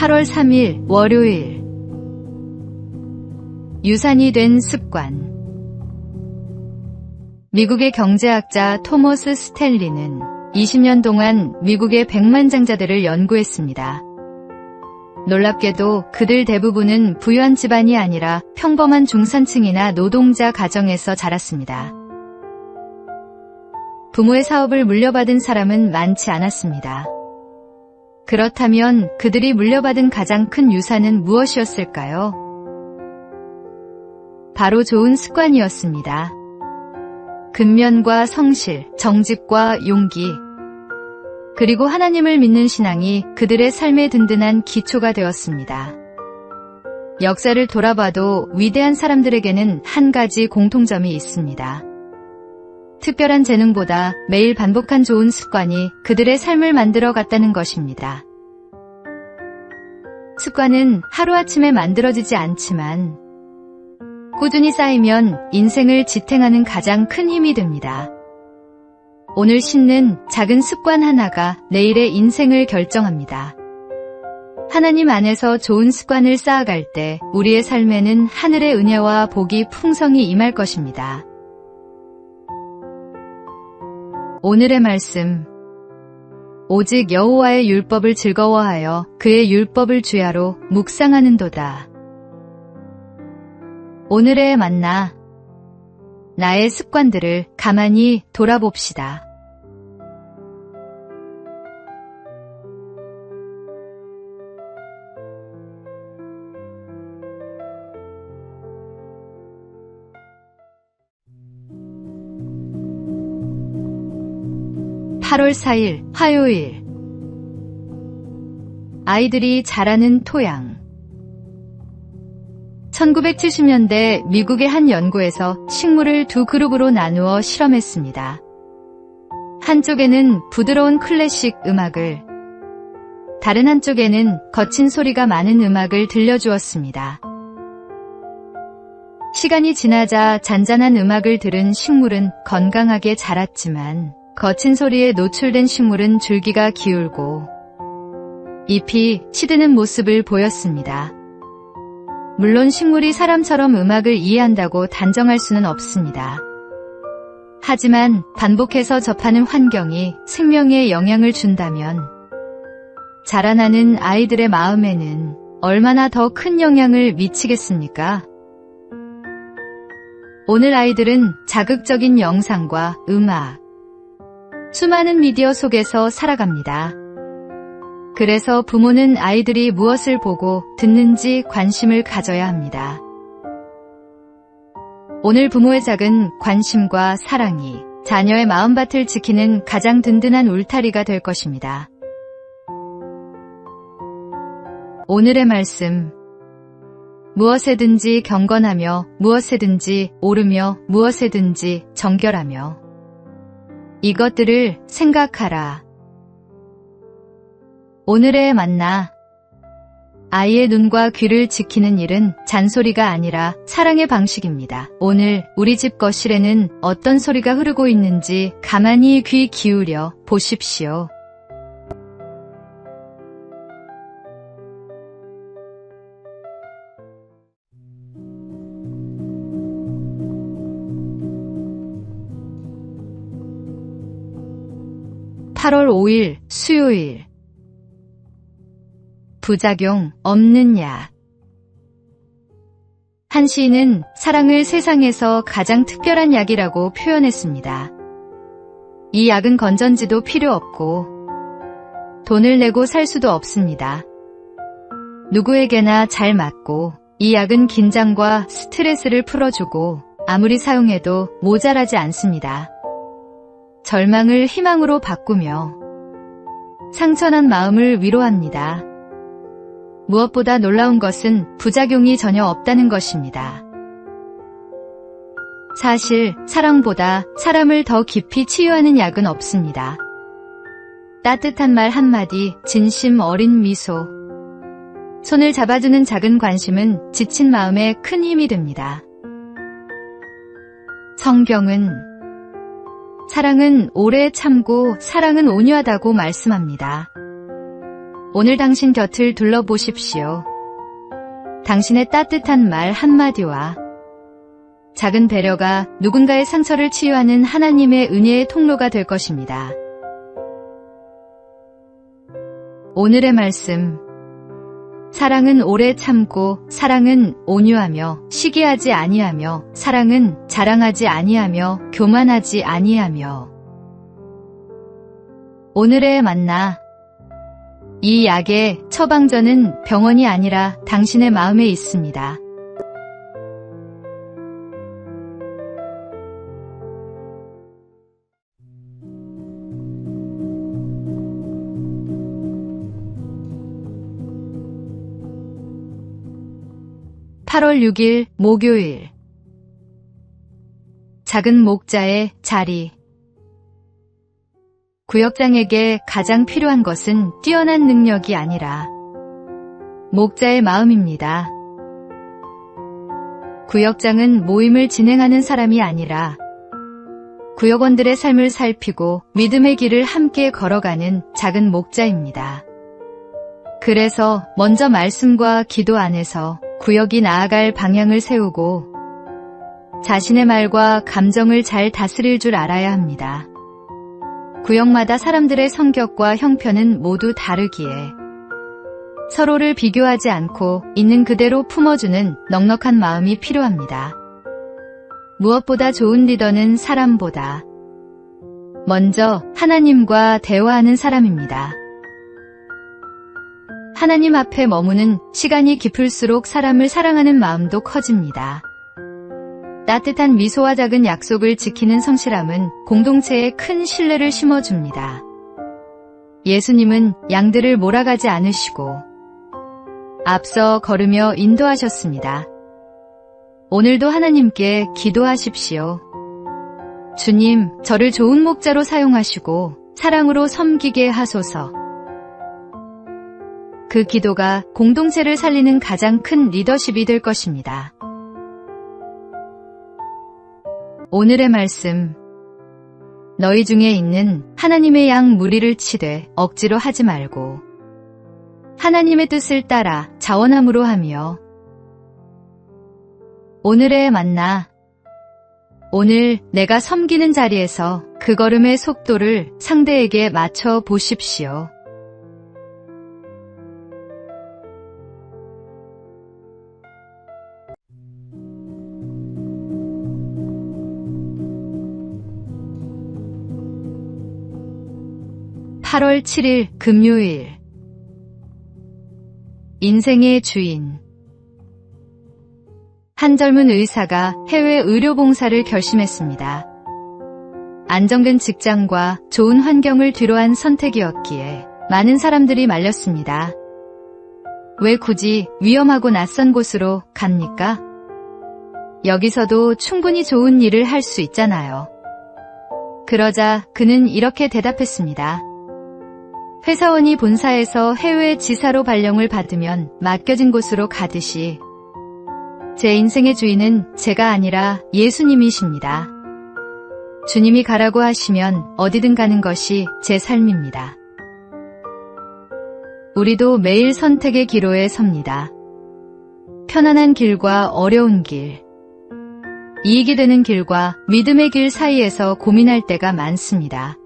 8월 3일 월요일. 유산이 된 습관. 미국의 경제학자 토머스 스탠리는 20년 동안 미국의 백만장자들을 연구했습니다. 놀랍게도 그들 대부분은 부유한 집안이 아니라 평범한 중산층이나 노동자 가정에서 자랐습니다. 부모의 사업을 물려받은 사람은 많지 않았습니다. 그렇다면 그들이 물려받은 가장 큰 유산은 무엇이었을까요? 바로 좋은 습관이었습니다. 근면과 성실, 정직과 용기, 그리고 하나님을 믿는 신앙이 그들의 삶의 든든한 기초가 되었습니다. 역사를 돌아봐도 위대한 사람들에게는 한 가지 공통점이 있습니다. 특별한 재능보다 매일 반복한 좋은 습관이 그들의 삶을 만들어 갔다는 것입니다. 습관은 하루아침에 만들어지지 않지만 꾸준히 쌓이면 인생을 지탱하는 가장 큰 힘이 됩니다. 오늘 신는 작은 습관 하나가 내일의 인생을 결정합니다. 하나님 안에서 좋은 습관을 쌓아갈 때 우리의 삶에는 하늘의 은혜와 복이 풍성히 임할 것입니다. 오늘의 말씀. 오직 여호와의 율법을 즐거워하여 그의 율법을 주야로 묵상하는도다. 오늘의 만나. 나의 습관들을 가만히 돌아봅시다. (8월 4일) 화요일. 아이들이 자라는 토양. 1970년대 미국의 한 연구에서 식물을 두 그룹으로 나누어 실험했습니다. 한쪽에는 부드러운 클래식 음악을, 다른 한쪽에는 거친 소리가 많은 음악을 들려주었습니다. 시간이 지나자 잔잔한 음악을 들은 식물은 건강하게 자랐지만 거친 소리에 노출된 식물은 줄기가 기울고 잎이 시드는 모습을 보였습니다. 물론 식물이 사람처럼 음악을 이해한다고 단정할 수는 없습니다. 하지만 반복해서 접하는 환경이 생명에 영향을 준다면 자라나는 아이들의 마음에는 얼마나 더 큰 영향을 미치겠습니까? 오늘 아이들은 자극적인 영상과 음악, 수많은 미디어 속에서 살아갑니다. 그래서 부모는 아이들이 무엇을 보고 듣는지 관심을 가져야 합니다. 오늘 부모의 작은 관심과 사랑이 자녀의 마음밭을 지키는 가장 든든한 울타리가 될 것입니다. 오늘의 말씀. 무엇에든지 경건하며 무엇에든지 옳으며 무엇에든지 정결하며 이것들을 생각하라. 오늘의 만나. 아이의 눈과 귀를 지키는 일은 잔소리가 아니라 사랑의 방식입니다. 오늘 우리 집 거실에는 어떤 소리가 흐르고 있는지 가만히 귀 기울여 보십시오. (8월 5일) 수요일. 부작용 없는 약. 한 시인은 사랑을 세상에서 가장 특별한 약이라고 표현했습니다. 이 약은 건전지도 필요 없고 돈을 내고 살 수도 없습니다. 누구에게나 잘 맞고 이 약은 긴장과 스트레스를 풀어주고 아무리 사용해도 모자라지 않습니다. 절망을 희망으로 바꾸며 상처난 마음을 위로합니다. 무엇보다 놀라운 것은 부작용이 전혀 없다는 것입니다. 사실 사랑보다 사람을 더 깊이 치유하는 약은 없습니다. 따뜻한 말 한마디, 진심 어린 미소, 손을 잡아주는 작은 관심은 지친 마음에 큰 힘이 됩니다. 성경은 사랑은 오래 참고 사랑은 온유하다고 말씀합니다. 오늘 당신 곁을 둘러보십시오. 당신의 따뜻한 말 한마디와 작은 배려가 누군가의 상처를 치유하는 하나님의 은혜의 통로가 될 것입니다. 오늘의 말씀. 사랑은 오래 참고, 사랑은 온유하며, 시기하지 아니하며, 사랑은 자랑하지 아니하며, 교만하지 아니하며. 오늘의 만나. 이 약의 처방전은 병원이 아니라 당신의 마음에 있습니다. (8월 6일) 목요일. 작은 목자의 자리. 구역장에게 가장 필요한 것은 뛰어난 능력이 아니라 목자의 마음입니다. 구역장은 모임을 진행하는 사람이 아니라 구역원들의 삶을 살피고 믿음의 길을 함께 걸어가는 작은 목자입니다. 그래서 먼저 말씀과 기도 안에서 구역이 나아갈 방향을 세우고 자신의 말과 감정을 잘 다스릴 줄 알아야 합니다. 구역마다 사람들의 성격과 형편은 모두 다르기에 서로를 비교하지 않고 있는 그대로 품어주는 넉넉한 마음이 필요합니다. 무엇보다 좋은 리더는 사람보다 먼저 하나님과 대화하는 사람입니다. 하나님 앞에 머무는 시간이 깊을수록 사람을 사랑하는 마음도 커집니다. 따뜻한 미소와 작은 약속을 지키는 성실함은 공동체에 큰 신뢰를 심어줍니다. 예수님은 양들을 몰아가지 않으시고 앞서 걸으며 인도하셨습니다. 오늘도 하나님께 기도하십시오. 주님, 저를 좋은 목자로 사용하시고 사랑으로 섬기게 하소서. 그 기도가 공동체를 살리는 가장 큰 리더십이 될 것입니다. 오늘의 말씀. 너희 중에 있는 하나님의 양 무리를 치되 억지로 하지 말고 하나님의 뜻을 따라 자원함으로 하며. 오늘의 만나. 오늘 내가 섬기는 자리에서 그 걸음의 속도를 상대에게 맞춰 보십시오. (8월 7일) 금요일. 인생의 주인. 한 젊은 의사가 해외 의료봉사를 결심했습니다. 안정된 직장과 좋은 환경을 뒤로한 선택이었기에 많은 사람들이 말렸습니다. 왜 굳이 위험하고 낯선 곳으로 갑니까? 여기서도 충분히 좋은 일을 할 수 있잖아요. 그러자 그는 이렇게 대답했습니다. 회사원이 본사에서 해외 지사로 발령을 받으면 맡겨진 곳으로 가듯이 제 인생의 주인은 제가 아니라 예수님이십니다. 주님이 가라고 하시면 어디든 가는 것이 제 삶입니다. 우리도 매일 선택의 기로에 섭니다. 편안한 길과 어려운 길, 이익이 되는 길과 믿음의 길 사이에서 고민할 때가 많습니다.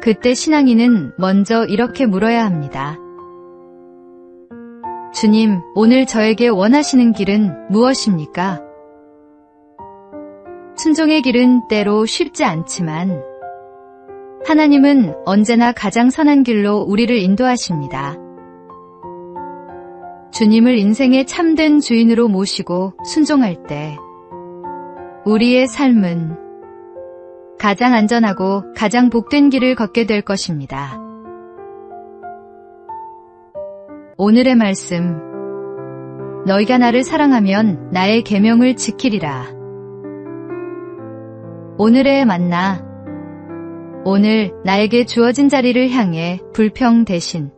그때 신앙인은 먼저 이렇게 물어야 합니다. 주님, 오늘 저에게 원하시는 길은 무엇입니까? 순종의 길은 때로 쉽지 않지만 하나님은 언제나 가장 선한 길로 우리를 인도하십니다. 주님을 인생의 참된 주인으로 모시고 순종할 때 우리의 삶은 가장 안전하고 가장 복된 길을 걷게 될 것입니다. 오늘의 말씀. 너희가 나를 사랑하면 나의 계명을 지키리라. 오늘의 만나. 오늘 나에게 주어진 자리를 향해 불평 대신